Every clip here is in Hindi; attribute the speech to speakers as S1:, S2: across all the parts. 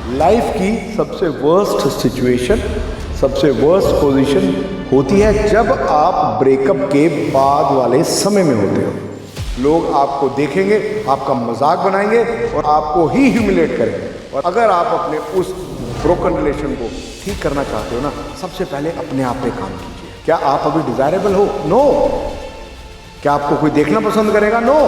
S1: लाइफ की सबसे वर्स्ट सिचुएशन, सबसे वर्स्ट पोजीशन होती है जब आप ब्रेकअप के बाद वाले समय में होते हो। लोग आपको देखेंगे, आपका मजाक बनाएंगे और आपको ही ह्यूमिलेट करेंगे। और अगर आप अपने उस ब्रोकन रिलेशन को ठीक करना चाहते हो ना, सबसे पहले अपने आप पे काम कीजिए। क्या आप अभी डिजायरेबल हो? नो। क्या आपको कोई देखना पसंद करेगा? नो।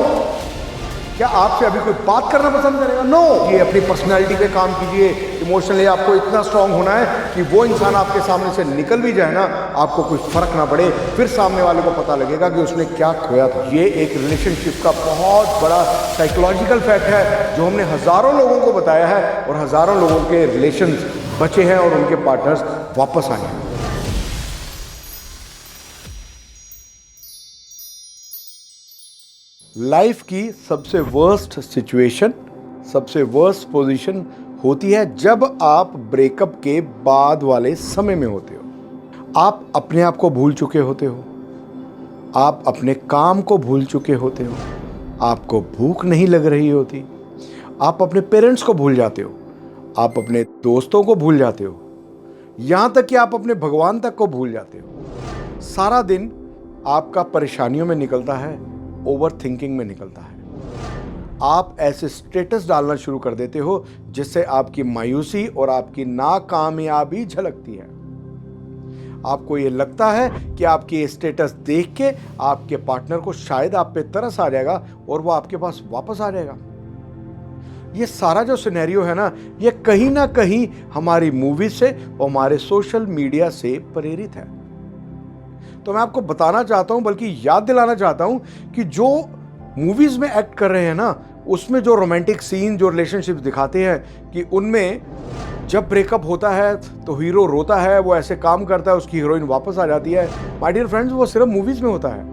S1: क्या आपसे अभी कोई बात करना पसंद करेगा? नो। ये अपनी पर्सनैलिटी पे काम कीजिए। इमोशनली आपको इतना स्ट्रांग होना है कि वो इंसान आपके सामने से निकल भी जाए ना, आपको कोई फर्क ना पड़े, फिर सामने वाले को पता लगेगा कि उसने क्या खोया था। ये एक रिलेशनशिप का बहुत बड़ा साइकोलॉजिकल फैक्ट है जो हमने हजारों लोगों को बताया है और हजारों लोगों के रिलेशन बचे हैं और उनके पार्टनर्स वापस आए हैं। लाइफ की सबसे वर्स्ट सिचुएशन, सबसे वर्स्ट पोजीशन होती है जब आप ब्रेकअप के बाद वाले समय में होते हो। आप अपने आप को भूल चुके होते हो, आप अपने काम को भूल चुके होते हो, आपको भूख नहीं लग रही होती, आप अपने पेरेंट्स को भूल जाते हो, आप अपने दोस्तों को भूल जाते हो, यहाँ तक कि आप अपने भगवान तक को भूल जाते हो। सारा दिन आपका परेशानियों में निकलता है, ओवर थिंकिंग में निकलता है। आप ऐसे स्टेटस डालना शुरू कर देते हो जिससे आपकी मायूसी और आपकी नाकामयाबी झलकती है। आपको ये लगता है कि आपकी ये स्टेटस देख के आपके पार्टनर को शायद आप पे तरस आ जाएगा और वो आपके पास वापस आ जाएगा। ये सारा जो सिनेरियो है ना, ये कहीं ना कहीं हमारी मूवी से और हमारे सोशल मीडिया से प्रेरित है। तो मैं आपको बताना चाहता हूं, बल्कि याद दिलाना चाहता हूं कि जो मूवीज में एक्ट कर रहे हैं ना, उसमें जो रोमांटिक सीन, जो रिलेशनशिप दिखाते हैं कि उनमें जब ब्रेकअप होता है तो हीरो रोता है, वो ऐसे काम करता है, उसकी हीरोइन वापस आ जाती है। माय डियर फ्रेंड्स, वो सिर्फ मूवीज में होता है।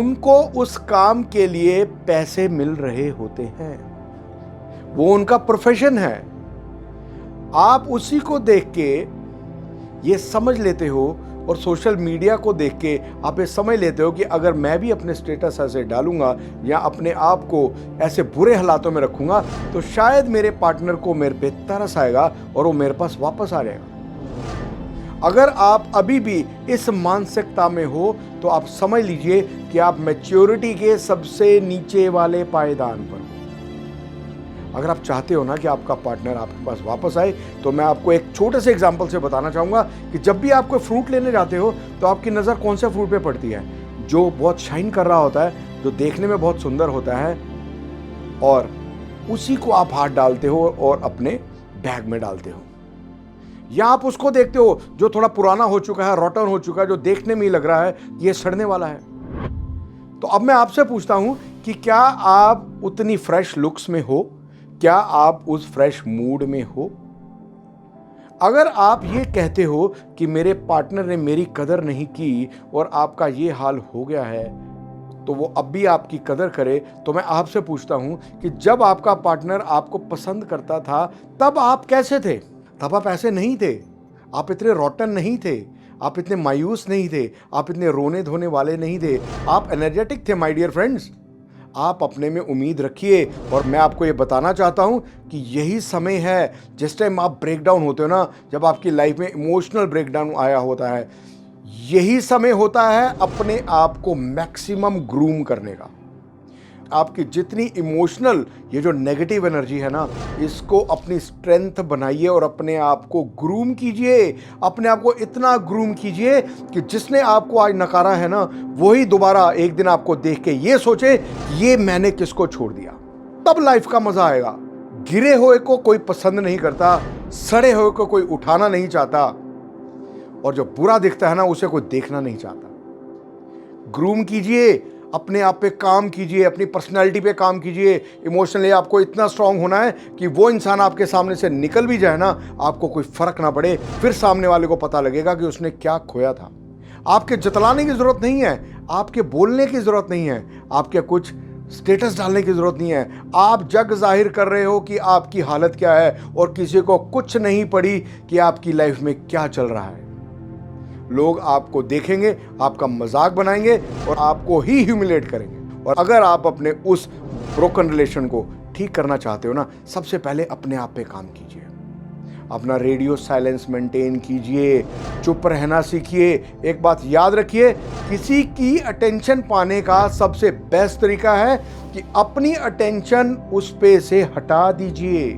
S1: उनको उस काम के लिए पैसे मिल रहे होते हैं, वो उनका प्रोफेशन है। आप उसी को देख के ये समझ लेते हो और सोशल मीडिया को देख के आप ये समझ लेते हो कि अगर मैं भी अपने स्टेटस ऐसे डालूंगा या अपने आप को ऐसे बुरे हालातों में रखूंगा तो शायद मेरे पार्टनर को मेरे पे तरस आएगा और वो मेरे पास वापस आ जाएगा। अगर आप अभी भी इस मानसिकता में हो तो आप समझ लीजिए कि आप मैच्योरिटी के सबसे नीचे वाले पायदान पर हो। अगर आप चाहते हो ना कि आपका पार्टनर आपके पास वापस आए, तो मैं आपको एक छोटे से एग्जांपल से बताना चाहूँगा कि जब भी आप कोई फ्रूट लेने जाते हो तो आपकी नज़र कौन से फ्रूट पे पड़ती है? जो बहुत शाइन कर रहा होता है, जो देखने में बहुत सुंदर होता है, और उसी को आप हाथ डालते हो और अपने बैग में डालते हो। या आप उसको देखते हो जो थोड़ा पुराना हो चुका है, रॉटन हो चुका है, जो देखने में ही लग रहा है ये सड़ने वाला है। तो अब मैं आपसे पूछता हूं कि क्या आप उतनी फ्रेश लुक्स में हो? क्या आप उस फ्रेश मूड में हो? अगर आप ये कहते हो कि मेरे पार्टनर ने मेरी कदर नहीं की और आपका ये हाल हो गया है तो वो अब भी आपकी कदर करे, तो मैं आपसे पूछता हूं कि जब आपका पार्टनर आपको पसंद करता था तब आप कैसे थे? तब आप ऐसे नहीं थे, आप इतने रॉटन नहीं थे, आप इतने मायूस नहीं थे, आप इतने रोने धोने वाले नहीं थे, आप एनर्जेटिक थे माय डियर फ्रेंड्स। आप अपने में उम्मीद रखिए। और मैं आपको ये बताना चाहता हूँ कि यही समय है जिस टाइम आप ब्रेक डाउन होते हो ना, जब आपकी लाइफ में इमोशनल ब्रेक डाउन आया होता है, यही समय होता है अपने आप को मैक्सिमम ग्रूम करने का। आपकी जितनी इमोशनल ये जो नेगेटिव एनर्जी है ना, इसको अपनी स्ट्रेंथ बनाइए और अपने आप को ग्रूम कीजिए। अपने आप को इतना ग्रूम कीजिए कि जिसने आपको आज नकारा है ना, वही दोबारा एक दिन आपको देख के ये सोचे ये मैंने किसको छोड़ दिया। तब लाइफ का मजा आएगा। गिरे हुए को कोई पसंद नहीं करता, सड़े हुए को कोई उठाना नहीं चाहता, और जो बुरा दिखता है ना उसे कोई देखना नहीं चाहता। ग्रूम कीजिए, अपने आप पे काम कीजिए, अपनी पर्सनालिटी पे काम कीजिए। इमोशनली आपको इतना स्ट्रांग होना है कि वो इंसान आपके सामने से निकल भी जाए ना, आपको कोई फर्क ना पड़े, फिर सामने वाले को पता लगेगा कि उसने क्या खोया था। आपके जतलाने की जरूरत नहीं है, आपके बोलने की जरूरत नहीं है, आपके कुछ स्टेटस डालने की जरूरत नहीं है। आप जग जाहिर कर रहे हो कि आपकी हालत क्या है और किसी को कुछ नहीं पड़ी कि आपकी लाइफ में क्या चल रहा है। लोग आपको देखेंगे, आपका मजाक बनाएंगे और आपको ही ह्यूमिलेट करेंगे। और अगर आप अपने उस ब्रोकन रिलेशन को ठीक करना चाहते हो ना, सबसे पहले अपने आप पे काम कीजिए। अपना रेडियो साइलेंस मेंटेन कीजिए, चुप रहना सीखिए। एक बात याद रखिए, किसी की अटेंशन पाने का सबसे बेस्ट तरीका है कि अपनी अटेंशन उस पे से हटा दीजिए।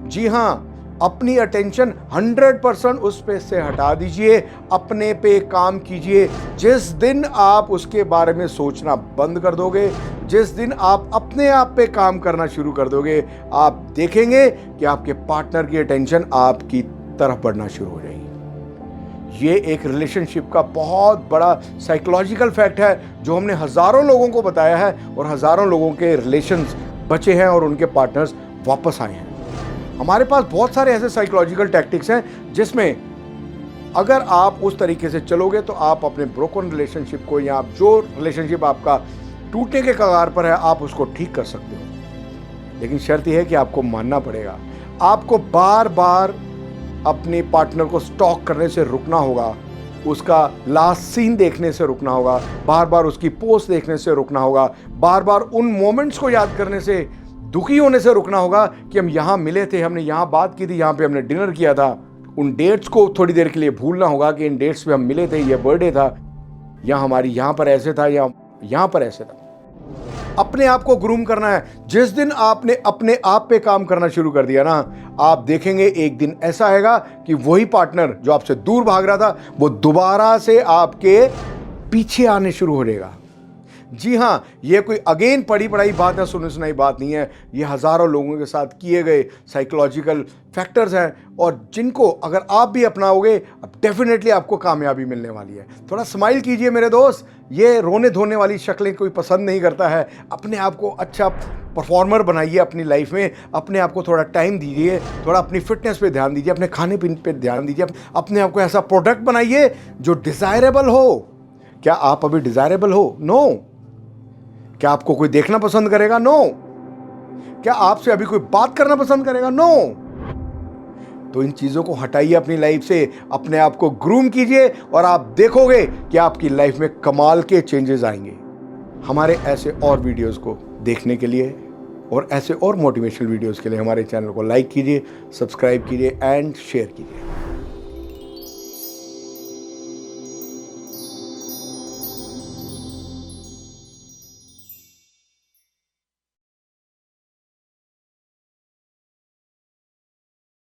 S1: जी हाँ, अपनी अटेंशन 100% उस पे से हटा दीजिए, अपने पे काम कीजिए। जिस दिन आप उसके बारे में सोचना बंद कर दोगे, जिस दिन आप अपने आप पे काम करना शुरू कर दोगे, आप देखेंगे कि आपके पार्टनर की अटेंशन आपकी तरफ बढ़ना शुरू हो जाएगी। ये एक रिलेशनशिप का बहुत बड़ा साइकोलॉजिकल फैक्ट है जो हमने हजारों लोगों को बताया है और हजारों लोगों के रिलेशंस बचे हैं और उनके पार्टनर्स वापस आए हैं। हमारे पास बहुत सारे ऐसे साइकोलॉजिकल टैक्टिक्स हैं जिसमें अगर आप उस तरीके से चलोगे तो आप अपने ब्रोकन रिलेशनशिप को, या जो रिलेशनशिप आपका टूटने के कगार पर है, आप उसको ठीक कर सकते हो। लेकिन शर्त यह है कि आपको मानना पड़ेगा। आपको बार बार अपने पार्टनर को स्टॉक करने से रुकना होगा, उसका लास्ट सीन देखने से रुकना होगा, बार बार उसकी पोस्ट देखने से रुकना होगा, बार बार उन मोमेंट्स को याद करने से, दुखी होने से रुकना होगा कि हम यहाँ मिले थे, हमने यहाँ बात की थी, यहाँ पे हमने डिनर किया था। उन डेट्स को थोड़ी देर के लिए भूलना होगा कि इन डेट्स पे हम मिले थे, ये बर्थडे था, या हमारी यहाँ पर ऐसे था, या यहाँ पर ऐसे था। अपने आप को ग्रूम करना है। जिस दिन आपने अपने आप पे काम करना शुरू कर दिया ना, आप देखेंगे एक दिन ऐसा आएगा कि वही पार्टनर जो आपसे दूर भाग रहा था, वो दोबारा से आपके पीछे आने शुरू हो जाएगा। जी हाँ, ये कोई अगेन पढ़ी पढ़ाई बात है, सुनी सुनाई बात नहीं है। ये हजारों लोगों के साथ किए गए साइकोलॉजिकल फैक्टर्स हैं और जिनको अगर आप भी अपनाओगे, अब डेफिनेटली आपको कामयाबी मिलने वाली है। थोड़ा स्माइल कीजिए मेरे दोस्त, ये रोने धोने वाली शक्लें कोई पसंद नहीं करता है। अपने आप को अच्छा परफॉर्मर बनाइए अपनी लाइफ में, अपने आप को थोड़ा टाइम दीजिए, थोड़ा अपनी फिटनेस पे ध्यान दीजिए, अपने खाने पीने पे ध्यान दीजिए, अपने आप को ऐसा प्रोडक्ट बनाइए जो डिज़ायरेबल हो। क्या आप अभी डिज़ायरेबल हो? नो। क्या आपको कोई देखना पसंद करेगा? नो। क्या आपसे अभी कोई बात करना पसंद करेगा? नो। तो इन चीजों को हटाइए अपनी लाइफ से, अपने आप को ग्रूम कीजिए और आप देखोगे कि आपकी लाइफ में कमाल के चेंजेस आएंगे। हमारे ऐसे और वीडियोस को देखने के लिए और ऐसे और मोटिवेशनल वीडियोस के लिए हमारे चैनल को लाइक कीजिए, सब्सक्राइब कीजिए एंड शेयर कीजिए।